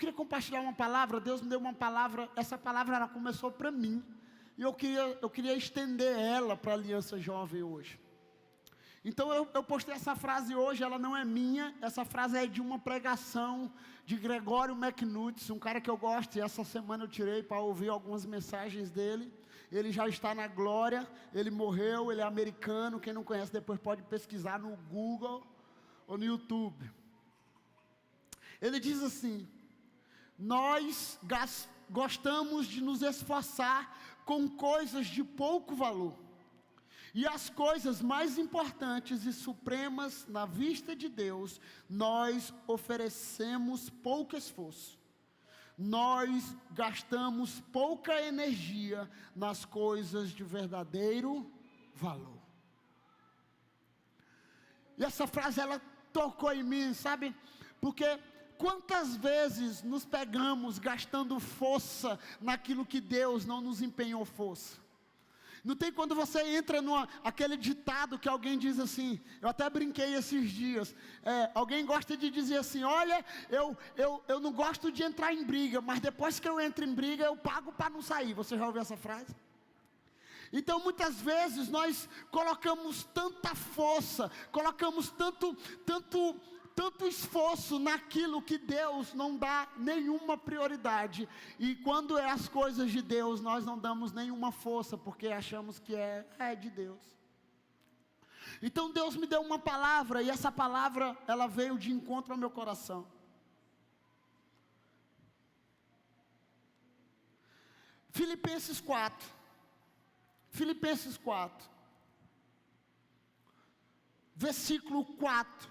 queria compartilhar uma palavra. Deus me deu uma palavra. Essa palavra ela começou para mim. E eu queria estender ela para a Aliança Jovem hoje. Então eu postei essa frase hoje, ela não é minha. Essa frase é de uma pregação de Gregório McNutt, um cara que eu gosto. E essa semana eu tirei para ouvir algumas mensagens dele. Ele já está na glória, ele morreu, ele é americano. Quem não conhece depois pode pesquisar no Google ou no YouTube. Ele diz assim: nós gostamos de nos esforçar com coisas de pouco valor, e as coisas mais importantes e supremas na vista de Deus, nós oferecemos pouco esforço. Nós gastamos pouca energia nas coisas de verdadeiro valor. E essa frase ela tocou em mim, sabe? Porque quantas vezes nos pegamos gastando força naquilo que Deus não nos empenhou força? Não tem quando você entra aquele ditado que alguém diz assim, eu até brinquei esses dias, alguém gosta de dizer assim: olha, eu não gosto de entrar em briga, mas depois que eu entro em briga eu pago para não sair. Você já ouviu essa frase? Então muitas vezes nós colocamos tanta força, colocamos tanto esforço naquilo que Deus não dá nenhuma prioridade. E quando é as coisas de Deus, nós não damos nenhuma força, porque achamos que é de Deus. Então Deus me deu uma palavra, e essa palavra ela veio de encontro ao meu coração. Filipenses 4, versículo 4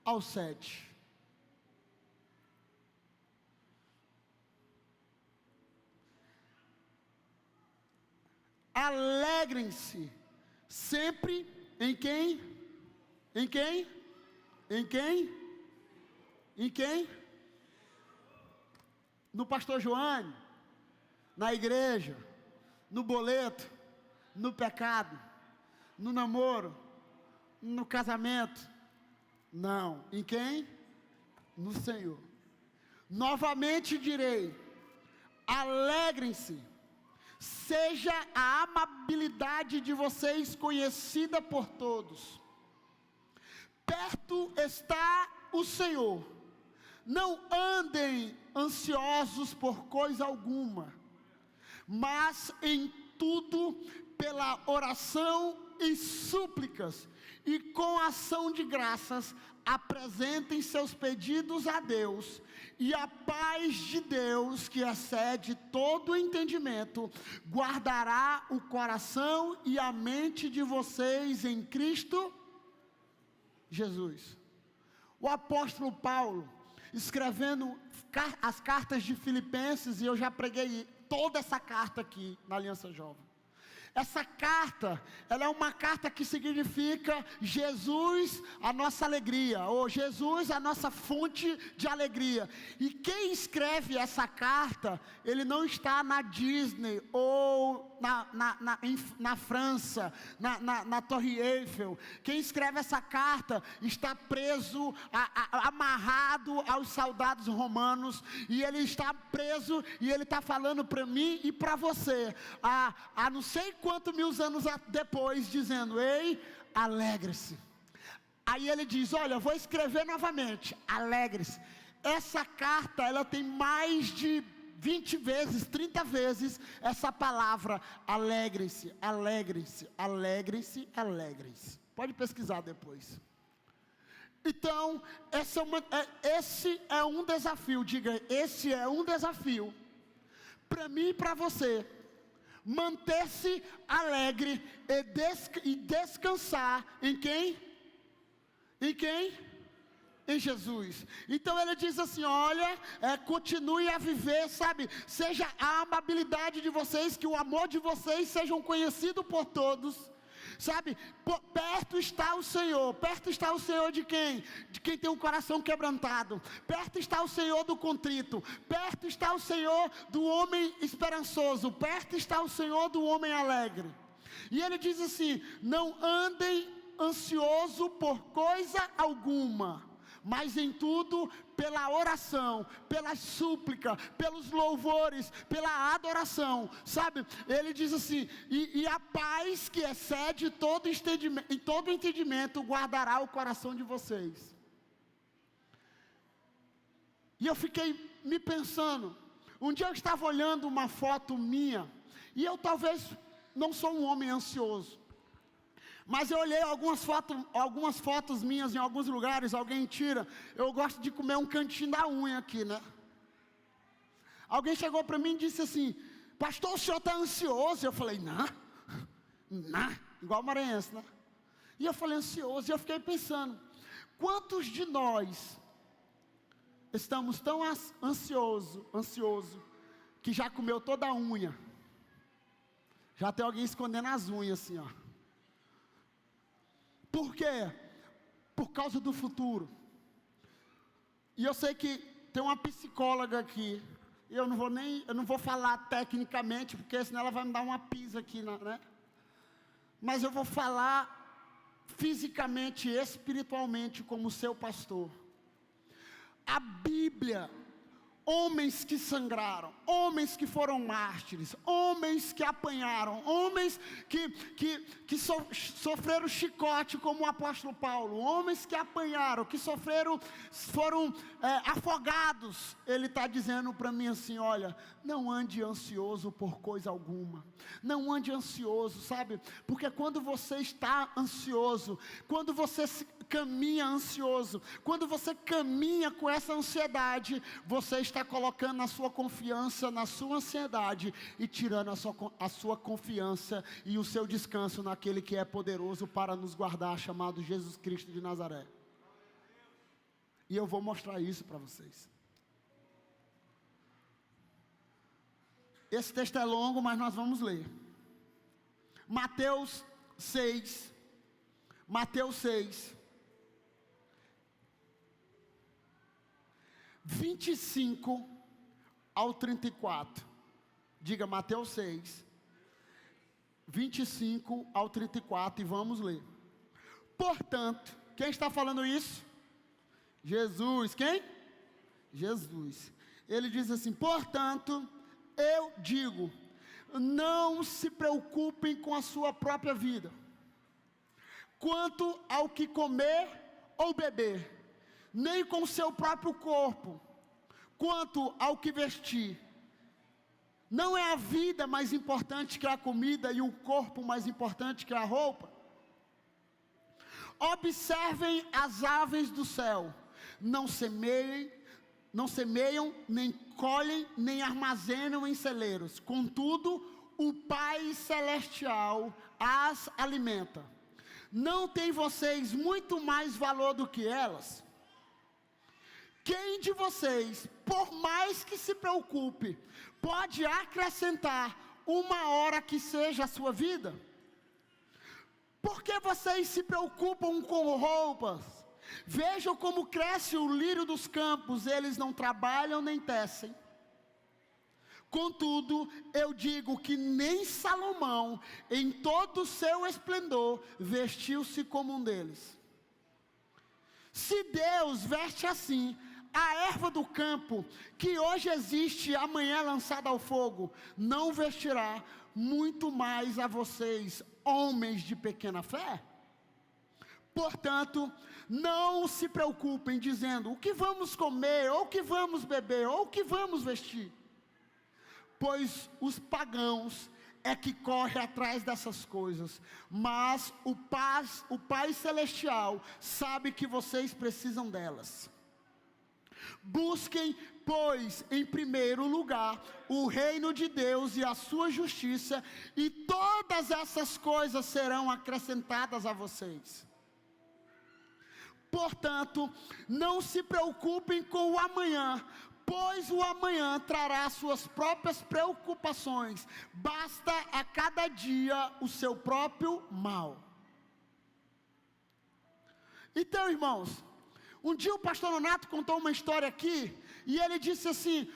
ao 7. Alegrem-se sempre em quem? Em quem? Em quem? Em quem? No pastor Joane, na igreja, no boleto, no pecado, no namoro, no casamento. Não. Em quem? No Senhor. Novamente direi: alegrem-se. Seja a amabilidade de vocês conhecida por todos. Perto está o Senhor. Não andem ansiosos por coisa alguma, mas em tudo, pela oração e súplicas, e com ação de graças, apresentem seus pedidos a Deus, e a paz de Deus, que excede todo entendimento, guardará o coração e a mente de vocês em Cristo Jesus. O apóstolo Paulo, escrevendo as cartas de Filipenses, e eu já preguei toda essa carta aqui na Aliança Jovem. Essa carta, ela é uma carta que significa Jesus, a nossa alegria, ou Jesus, a nossa fonte de alegria. E quem escreve essa carta, ele não está na Disney, ou na França, na Torre Eiffel. Quem escreve essa carta está preso, amarrado aos soldados romanos, e ele está preso, e ele está falando para mim e para você, a não sei quantos mil anos depois, dizendo: ei, alegre-se. Aí ele diz: olha, eu vou escrever novamente, alegre-se. Essa carta, ela tem mais de 20 vezes, 30 vezes essa palavra: alegre-se, alegre-se, alegre-se, alegre-se. Pode pesquisar depois. Então, esse é um desafio. Diga: esse é um desafio para mim e para você. Manter-se alegre e descansar em quem? Em quem? Em Jesus. Então ele diz assim: olha, continue a viver, sabe? Seja a amabilidade de vocês, que o amor de vocês sejam conhecido por todos, sabe? Perto está o Senhor. Perto está o Senhor de quem? De quem tem um coração quebrantado. Perto está o Senhor do contrito. Perto está o Senhor do homem esperançoso. Perto está o Senhor do homem alegre. E ele diz assim: não andem ansioso por coisa alguma, mas em tudo pela oração, pela súplica, pelos louvores, pela adoração, sabe? Ele diz assim, e a paz que excede todo entendimento guardará o coração de vocês. E eu fiquei me pensando, um dia eu estava olhando uma foto minha, e eu talvez não sou um homem ansioso, mas eu olhei algumas fotos minhas em alguns lugares, alguém tira, eu gosto de comer um cantinho da unha aqui, né? Alguém chegou para mim e disse assim, pastor, o senhor está ansioso? Eu falei, não, igual maranhense, né? E eu falei ansioso, e eu fiquei pensando, quantos de nós estamos tão ansioso, que já comeu toda a unha? Já tem alguém escondendo as unhas assim, ó. Por quê? Por causa do futuro. E eu sei que tem uma psicóloga aqui. Eu não vou falar tecnicamente, porque senão ela vai me dar uma pisa aqui, né? Mas eu vou falar fisicamente e espiritualmente como seu pastor. A Bíblia, homens que sangraram, homens que foram mártires, homens que apanharam, homens que sofreram chicote como o apóstolo Paulo, homens que apanharam, que foram afogados. Ele está dizendo para mim assim, olha, não ande ansioso por coisa alguma, não ande ansioso, sabe? Porque quando você está ansioso, quando você caminha ansioso, quando você caminha com essa ansiedade, você está colocando a sua confiança na sua ansiedade e tirando a sua confiança e o seu descanso naquele que é poderoso para nos guardar, chamado Jesus Cristo de Nazaré. E eu vou mostrar isso para vocês. Esse texto é longo, mas nós vamos ler. Mateus 6, 25 ao 34. Diga Mateus 6, 25 ao 34 e vamos ler. Portanto, quem está falando isso? Jesus. Quem? Jesus. Ele diz assim, portanto, eu digo, não se preocupem com a sua própria vida, quanto ao que comer ou beber, nem com o seu próprio corpo, quanto ao que vestir. Não é a vida mais importante que a comida e o corpo mais importante que a roupa? Observem as aves do céu, não semeiam, nem colhem, nem armazenam em celeiros, contudo, o Pai Celestial as alimenta. Não tem vocês muito mais valor do que elas? Quem de vocês, por mais que se preocupe, pode acrescentar uma hora que seja a sua vida? Por que vocês se preocupam com roupas? Vejam como cresce o lírio dos campos, eles não trabalham nem tecem. Contudo, eu digo que nem Salomão, em todo o seu esplendor, vestiu-se como um deles. Se Deus veste assim a erva do campo, que hoje existe e amanhã é lançada ao fogo, não vestirá muito mais a vocês, homens de pequena fé? Portanto, não se preocupem dizendo, o que vamos comer, ou o que vamos beber, ou o que vamos vestir? Pois os pagãos é que corre atrás dessas coisas, mas o Pai Celestial sabe que vocês precisam delas. Busquem, pois, em primeiro lugar, o reino de Deus e a sua justiça, e todas essas coisas serão acrescentadas a vocês. Portanto, não se preocupem com o amanhã, pois o amanhã trará suas próprias preocupações. Basta a cada dia o seu próprio mal. Então, irmãos, um dia o pastor Nonato contou uma história aqui, E ele disse assim,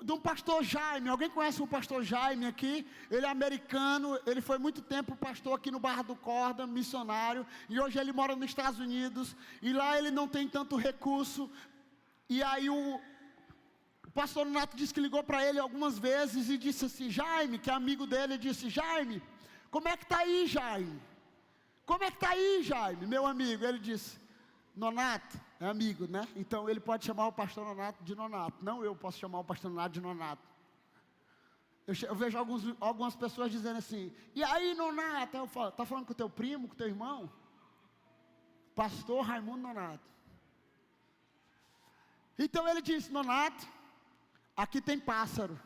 de um pastor Jaime. Alguém conhece o pastor Jaime aqui? Ele é americano, ele foi muito tempo pastor aqui no Barra do Corda, missionário, e hoje ele mora nos Estados Unidos, e lá ele não tem tanto recurso. E aí o pastor Nonato disse que ligou para ele algumas vezes e disse assim, Jaime, que é amigo dele, disse, Jaime, como é que está aí, Jaime? Como é que está aí, Jaime, meu amigo? Ele disse, Nonato, é amigo, né? Então ele pode chamar o pastor Nonato de Nonato. Não eu posso chamar o pastor Nonato de Nonato. Eu vejo algumas pessoas dizendo assim, e aí, Nonato? Eu falo, está falando com o teu primo, com o teu irmão? Pastor Raimundo Nonato. Então ele disse, Nonato, aqui tem pássaro.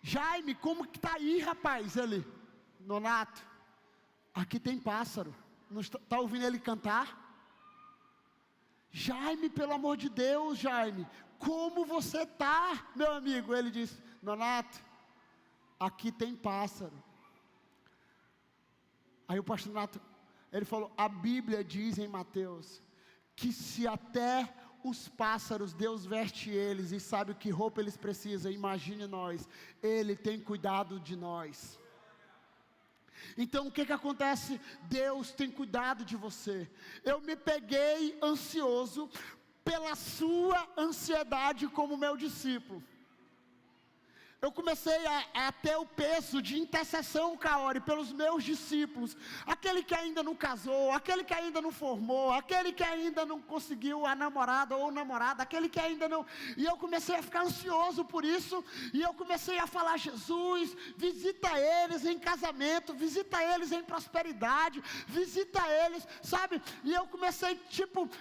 Jaime, como que está aí, rapaz? Ele, Nonato, aqui tem pássaro. Está ouvindo ele cantar? Jaime, pelo amor de Deus, Jaime, como você está, meu amigo? Ele disse, Nonato, aqui tem pássaro. Aí o pastor Nonato, ele falou, a Bíblia diz em Mateus, que se até os pássaros, Deus veste eles e sabe que roupa eles precisam, imagine nós, Ele tem cuidado de nós. Então o que acontece? Deus tem cuidado de você. Eu me peguei ansioso pela sua ansiedade como meu discípulo. Eu comecei a ter o peso de intercessão, Caori, pelos meus discípulos. Aquele que ainda não casou, aquele que ainda não formou, aquele que ainda não conseguiu a namorada ou namorada, aquele que ainda não... E eu comecei a ficar ansioso por isso. E eu comecei a falar, Jesus, visita eles em casamento, visita eles em prosperidade, visita eles, sabe? E eu comecei,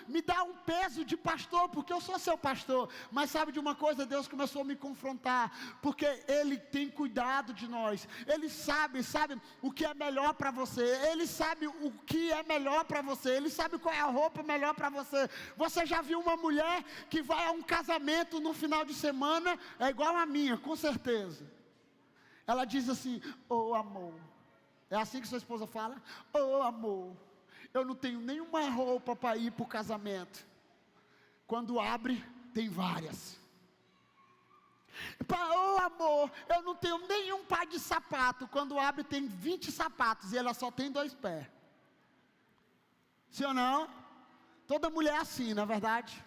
me dar um peso de pastor, porque eu sou seu pastor. Mas sabe de uma coisa? Deus começou a me confrontar, porque Ele tem cuidado de nós. Ele sabe o que é melhor para você. Ele sabe o que é melhor para você. Ele sabe qual é a roupa melhor para você. Você já viu uma mulher que vai a um casamento no final de semana? É igual a minha, com certeza. Ela diz assim, oh amor. É assim que sua esposa fala? Oh amor, eu não tenho nenhuma roupa para ir para o casamento. Quando abre, tem várias. Oh amor, eu não tenho nenhum par de sapato. Quando abre tem 20 sapatos e ela só tem 2 pés. Sim ou não? Toda mulher é assim, não é verdade?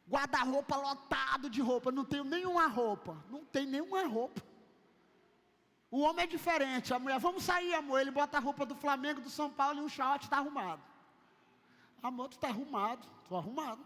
Guarda-roupa lotado de roupa. Não tenho nenhuma roupa. Não tem nenhuma roupa. O homem é diferente. A mulher, vamos sair amor. Ele bota a roupa do Flamengo, do São Paulo e um short, está arrumado. Amor, tu está arrumado. Estou arrumado.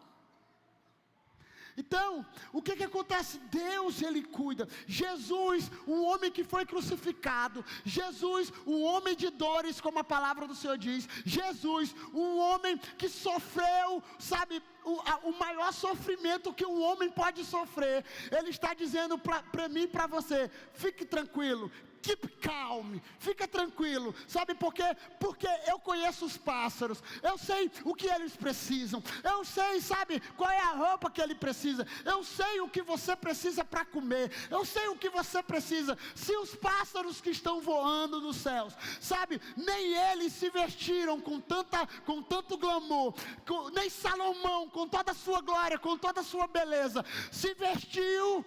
Então, o que acontece? Deus, Ele cuida. Jesus, o homem que foi crucificado. Jesus, o homem de dores, como a palavra do Senhor diz. Jesus, o homem que sofreu, sabe, o maior sofrimento que um homem pode sofrer. Ele está dizendo para mim e para você, fique tranquilo. Keep calm, fica tranquilo. Sabe por quê? Porque eu conheço os pássaros. Eu sei o que eles precisam. Eu sei, sabe, qual é a roupa que ele precisa. Eu sei o que você precisa para comer. Eu sei o que você precisa. Se os pássaros que estão voando nos céus, sabe, nem eles se vestiram com tanto glamour, nem Salomão, com toda a sua glória, com toda a sua beleza, se vestiu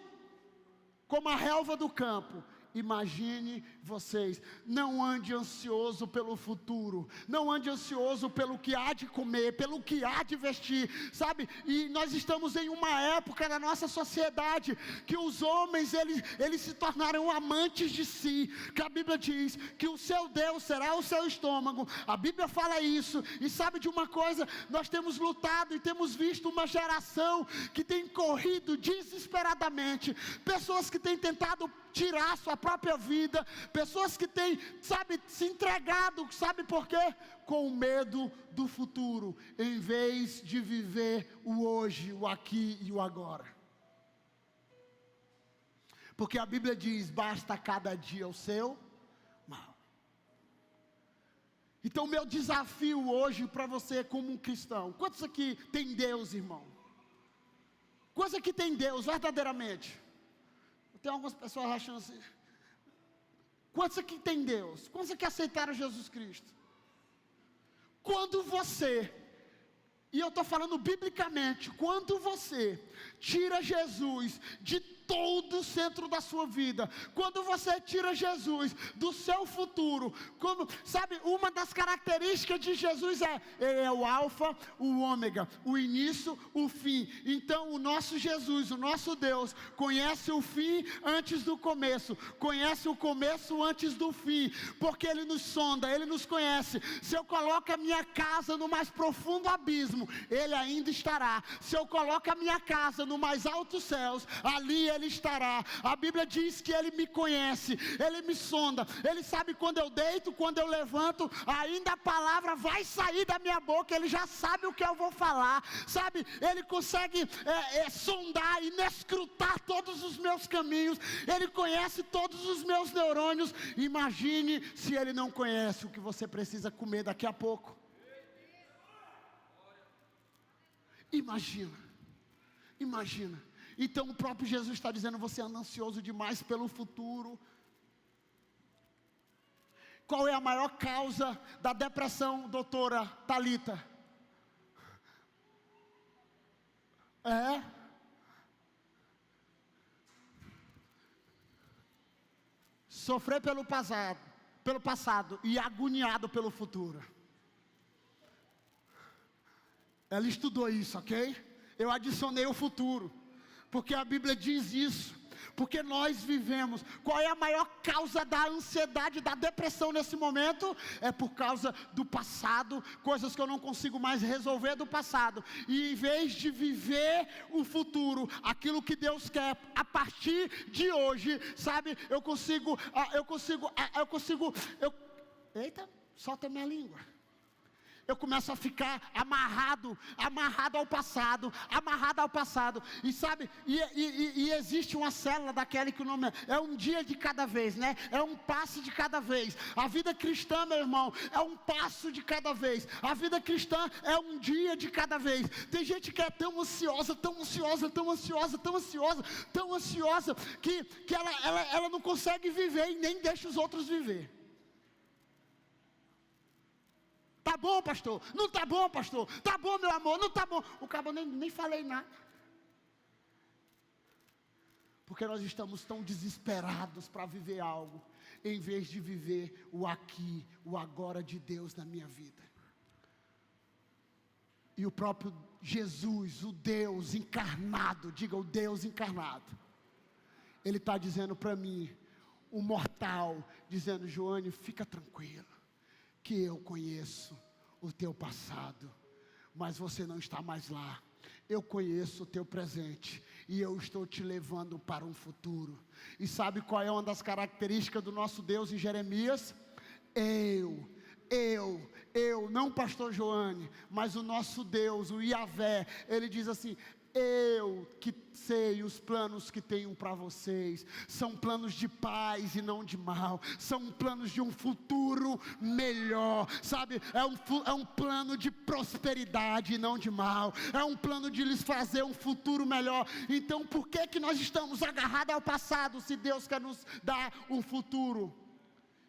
como a relva do campo. Imagine vocês, não ande ansioso pelo futuro, não ande ansioso pelo que há de comer, pelo que há de vestir, sabe? E nós estamos em uma época na nossa sociedade, que os homens, eles se tornaram amantes de si, que a Bíblia diz, que o seu Deus será o seu estômago, a Bíblia fala isso, e sabe de uma coisa, nós temos lutado e temos visto uma geração, que tem corrido desesperadamente, pessoas que têm tentado tirar a sua própria vida, pessoas que têm, sabe, se entregado, sabe por quê? Com medo do futuro, em vez de viver o hoje, o aqui e o agora. Porque a Bíblia diz, basta cada dia o seu mal. Então meu desafio hoje para você como um cristão, quantos aqui tem Deus, irmão? Quantos aqui tem Deus verdadeiramente? Tem algumas pessoas achando assim, quantos aqui tem Deus? Quantos aqui aceitaram Jesus Cristo? Quando você E eu estou falando biblicamente, quando você tira Jesus de todo o centro da sua vida, quando você tira Jesus do seu futuro, sabe, uma das características de Jesus ele é o alfa, o ômega, o início, o fim. Então o nosso Jesus, o nosso Deus, conhece o fim antes do começo, conhece o começo antes do fim, porque Ele nos sonda, Ele nos conhece. Se eu coloco a minha casa no mais profundo abismo, Ele ainda estará. Se eu coloco a minha casa no mais altos céus, ali Ele estará. A Bíblia diz que Ele me conhece, Ele me sonda, Ele sabe quando eu deito, quando eu levanto, ainda a palavra vai sair da minha boca, Ele já sabe o que eu vou falar, sabe, Ele consegue sondar e escrutar todos os meus caminhos, Ele conhece todos os meus neurônios. Imagine se Ele não conhece o que você precisa comer daqui a pouco. Imagina. Então o próprio Jesus está dizendo: você anda ansioso demais pelo futuro. Qual é a maior causa da depressão, doutora Thalita? Sofrer pelo passado e agoniado pelo futuro. Ela estudou isso, ok? Eu adicionei o futuro, porque a Bíblia diz isso, porque nós vivemos. Qual é a maior causa da ansiedade, da depressão nesse momento? É por causa do passado, coisas que eu não consigo mais resolver do passado, e em vez de viver o futuro, aquilo que Deus quer a partir de hoje, sabe, eita, solta minha língua. Eu começo a ficar amarrado ao passado, e sabe, e existe uma célula daquela que o nome é um dia de cada vez, né? É um passo de cada vez. A vida cristã, meu irmão, é um passo de cada vez. A vida cristã é um dia de cada vez. Tem gente que é tão ansiosa, que ela não consegue viver e nem deixa os outros viver. Tá bom, pastor? Não tá bom, pastor? Tá bom, meu amor? Não tá bom? O cabo nem falei nada. Porque nós estamos tão desesperados para viver algo, em vez de viver o aqui, o agora de Deus na minha vida. E o próprio Jesus, o Deus encarnado, diga o Deus encarnado, Ele está dizendo para mim, o mortal, dizendo: Joane, fica tranquilo, que eu conheço o teu passado, mas você não está mais lá. Eu conheço o teu presente, e eu estou te levando para um futuro. E sabe qual é uma das características do nosso Deus em Jeremias? Não pastor Joane, mas o nosso Deus, o Yahvé, Ele diz assim: eu que sei os planos que tenho para vocês, são planos de paz e não de mal, são planos de um futuro melhor, sabe, é um plano de prosperidade e não de mal, é um plano de lhes fazer um futuro melhor. Então por que nós estamos agarrados ao passado, se Deus quer nos dar um futuro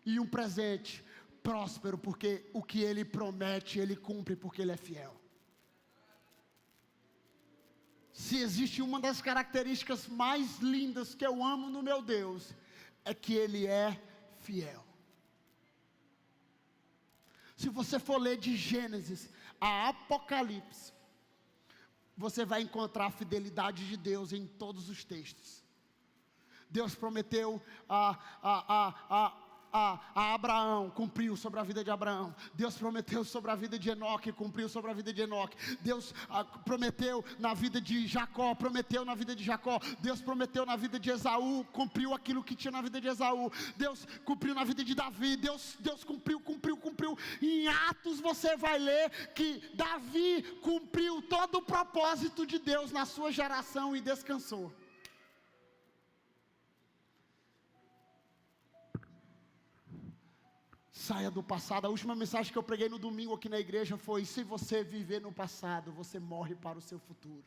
e um presente próspero? Porque o que Ele promete, Ele cumpre, porque Ele é fiel. Se existe uma das características mais lindas que eu amo no meu Deus, é que Ele é fiel. Se você for ler de Gênesis a Apocalipse, você vai encontrar a fidelidade de Deus em todos os textos. Deus prometeu a Abraão, cumpriu sobre a vida de Abraão. Deus prometeu sobre a vida de Enoque, cumpriu sobre a vida de Enoque. Deus prometeu na vida de Jacó, prometeu na vida de Jacó. Deus prometeu na vida de Esaú, cumpriu aquilo que tinha na vida de Esaú. Deus cumpriu na vida de Davi. Deus cumpriu. E em Atos você vai ler que Davi cumpriu todo o propósito de Deus na sua geração e descansou. Saia do passado. A última mensagem que eu preguei no domingo aqui na igreja foi: se você viver no passado, você morre para o seu futuro.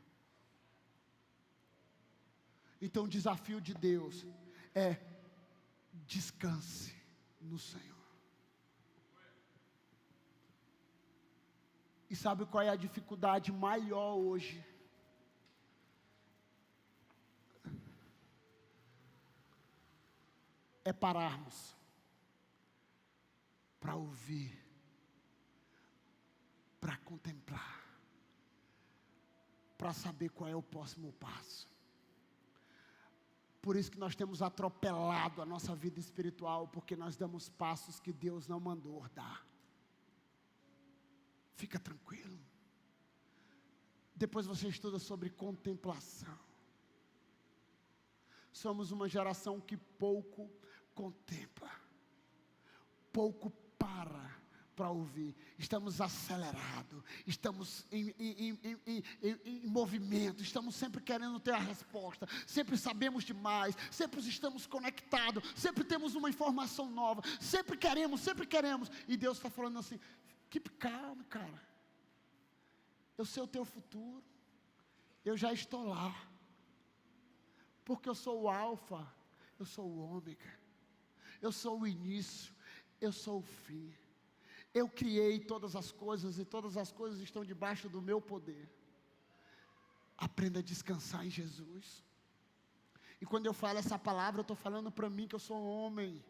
Então o desafio de Deus é: descanse no Senhor. E sabe qual é a dificuldade maior hoje? É pararmos para ouvir, para contemplar, para saber qual é o próximo passo. Por isso que nós temos atropelado a nossa vida espiritual, porque nós damos passos que Deus não mandou dar. Fica tranquilo. Depois você estuda sobre contemplação. Somos uma geração que pouco contempla, pouco para ouvir. Estamos acelerados, estamos em movimento, estamos sempre querendo ter a resposta, sempre sabemos demais, sempre estamos conectados, sempre temos uma informação nova, sempre queremos, e Deus está falando assim: keep calm, cara, eu sei o teu futuro, eu já estou lá, porque eu sou o alfa, eu sou o ômega, eu sou o início, eu sou o fim. Eu criei todas as coisas e todas as coisas estão debaixo do meu poder. Aprenda a descansar em Jesus. E quando eu falo essa palavra, eu estou falando para mim que eu sou homem.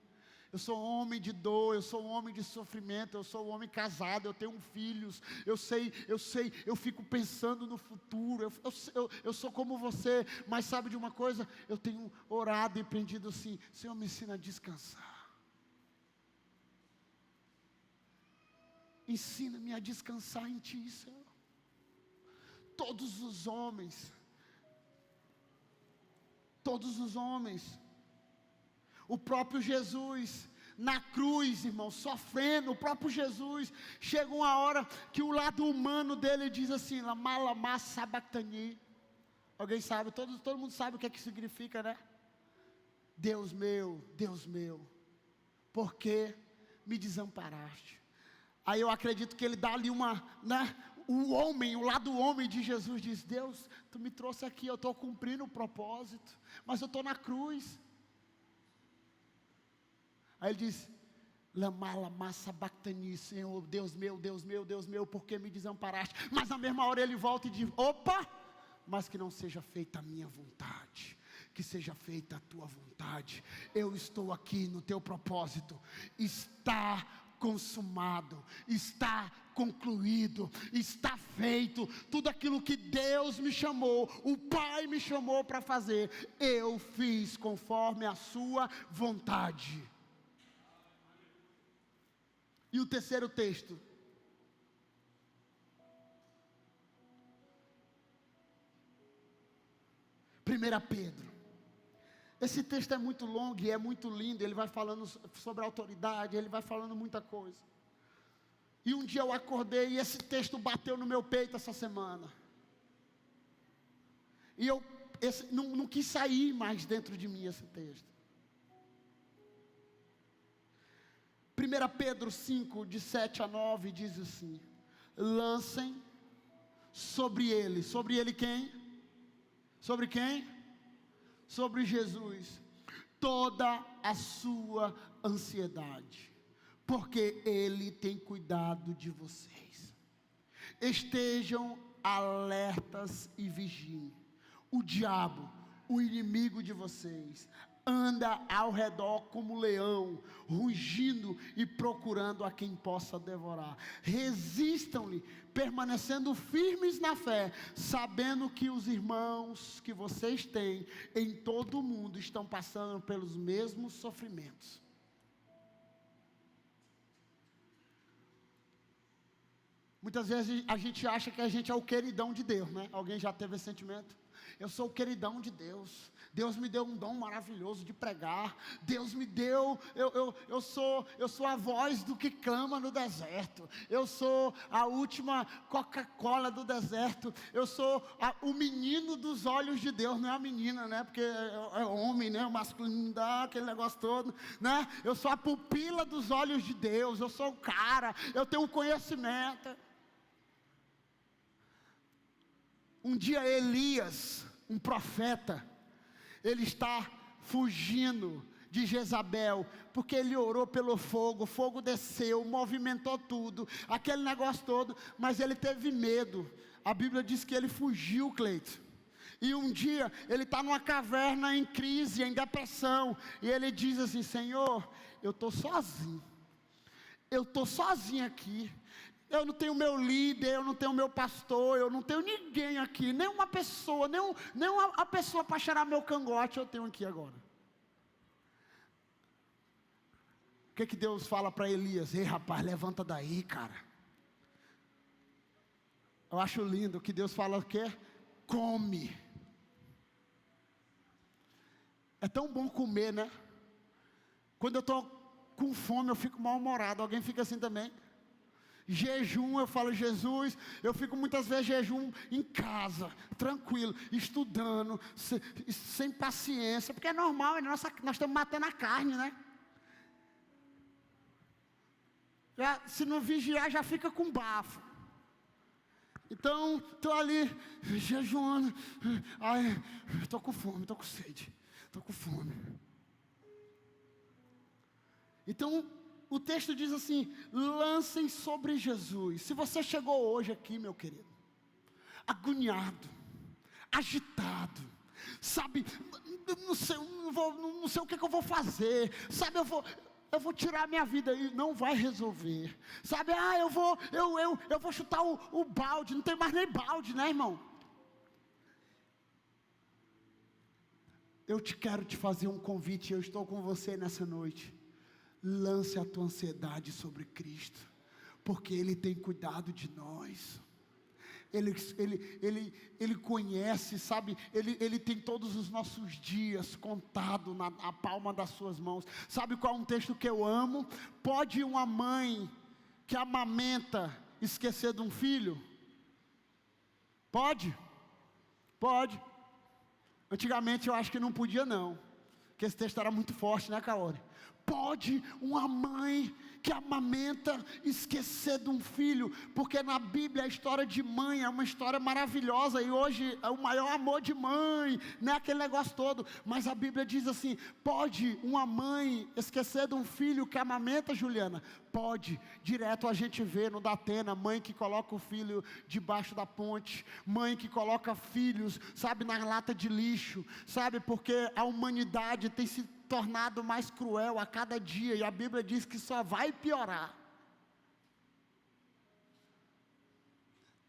Eu sou um homem de dor, eu sou um homem de sofrimento, eu sou um homem casado, eu tenho filhos, eu sei, eu fico pensando no futuro, eu sou como você, mas sabe de uma coisa? Eu tenho orado e aprendido assim: Senhor, me ensina a descansar. Ensina-me a descansar em Ti, Senhor. Todos os homens, o próprio Jesus, na cruz, irmão, sofrendo, o próprio Jesus, chega uma hora que o lado humano dele diz assim: Lama lama sabachthani. Alguém sabe? Todo mundo sabe o que significa, né? Deus meu, por que me desamparaste? Aí eu acredito que ele dá ali o lado homem de Jesus diz: Deus, Tu me trouxe aqui, eu estou cumprindo o propósito, mas eu estou na cruz. Aí ele diz: Lama lama sabachthani, Senhor, Deus meu, por que me desamparaste? Mas na mesma hora ele volta e diz: opa, mas que não seja feita a minha vontade, que seja feita a Tua vontade. Eu estou aqui no Teu propósito. Está consumado, está concluído, está feito. Tudo aquilo que Deus me chamou, o Pai me chamou para fazer, eu fiz conforme a Sua vontade. E o terceiro texto, 1 Pedro. Esse texto é muito longo e é muito lindo. Ele vai falando sobre autoridade, ele vai falando muita coisa. E um dia eu acordei e esse texto bateu no meu peito essa semana. E eu não quis sair mais dentro de mim esse texto. 1 Pedro 5, de 7 a 9, diz assim: lancem sobre ele quem? Sobre quem? Sobre Jesus, toda a sua ansiedade, porque Ele tem cuidado de vocês. Estejam alertas e vigiem. O diabo, o inimigo de vocês, anda ao redor como leão, rugindo e procurando a quem possa devorar. Resistam-lhe, permanecendo firmes na fé, sabendo que os irmãos que vocês têm em todo o mundo estão passando pelos mesmos sofrimentos. Muitas vezes a gente acha que a gente é o queridão de Deus, né? Alguém já teve esse sentimento? Eu sou o queridão de Deus. Deus me deu um dom maravilhoso de pregar. Deus me deu, eu sou a voz do que clama no deserto. Eu sou a última Coca-Cola do deserto. Eu sou o menino dos olhos de Deus, não é a menina, né? Porque é homem, né? O masculino dá aquele negócio todo, né? Eu sou a pupila dos olhos de Deus. Eu sou o cara, eu tenho um conhecimento. Um dia Elias, um profeta, ele está fugindo de Jezabel, porque ele orou pelo fogo, o fogo desceu, movimentou tudo, aquele negócio todo, mas ele teve medo. A Bíblia diz que ele fugiu, Cleito. E um dia, ele está numa caverna em crise, em depressão, e ele diz assim: Senhor, eu estou sozinho aqui, eu não tenho meu líder, eu não tenho meu pastor, eu não tenho ninguém aqui, nenhuma pessoa, nenhuma pessoa para cheirar meu cangote eu tenho aqui agora. O que Deus fala para Elias? Ei, rapaz, levanta daí, cara. Eu acho lindo que Deus fala o quê? Come. É tão bom comer, né? Quando eu estou com fome, eu fico mal-humorado. Alguém fica assim também? Jejum, eu falo, Jesus, eu fico muitas vezes jejum em casa, tranquilo, estudando, sem paciência, porque é normal, nós estamos matando a carne, né? Se não vigiar, já fica com bafo. Então, estou ali, jejuando, ai, estou com fome, estou com sede, estou com fome. Então, o texto diz assim: lancem sobre Jesus. Se você chegou hoje aqui, meu querido, agoniado, agitado, sabe, não sei o que eu vou fazer, sabe, eu vou tirar a minha vida, e não vai resolver, sabe, eu vou chutar o balde, não tem mais nem balde, né, irmão? Eu quero te fazer um convite, eu estou com você nessa noite. Lance a tua ansiedade sobre Cristo, porque Ele tem cuidado de nós. Ele conhece, sabe, Ele tem todos os nossos dias contados na palma das suas mãos. Sabe qual é um texto que eu amo? Pode uma mãe que amamenta esquecer de um filho? Pode? Pode. Antigamente eu acho que não podia não, porque esse texto era muito forte, né, Kaori? Pode uma mãe que amamenta esquecer de um filho? Porque na Bíblia a história de mãe é uma história maravilhosa, e hoje é o maior amor de mãe, não é aquele negócio todo, mas a Bíblia diz assim: pode uma mãe esquecer de um filho que amamenta, Juliana? Pode. Direto a gente vê no Datena, mãe que coloca o filho debaixo da ponte, mãe que coloca filhos, sabe, na lata de lixo, sabe, porque a humanidade tem se tornado mais cruel a cada dia, e a Bíblia diz que só vai piorar.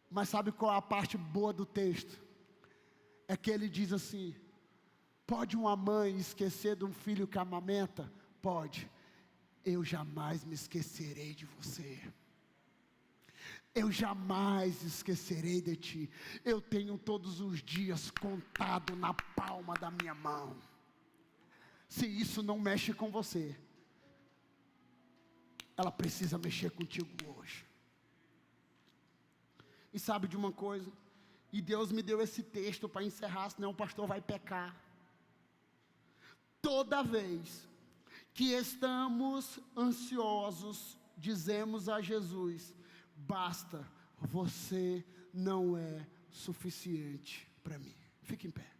Mas sabe qual é a parte boa do texto? É que ele diz assim: pode uma mãe esquecer de um filho que amamenta? Pode. Eu jamais me esquecerei de você. Eu jamais esquecerei de ti. Eu tenho todos os dias contado na palma da minha mão. Se isso não mexe com você, ela precisa mexer contigo hoje. E sabe de uma coisa? E Deus me deu esse texto para encerrar, senão o pastor vai pecar. Toda vez que estamos ansiosos, dizemos a Jesus: basta, você não é suficiente para mim. Fique em pé.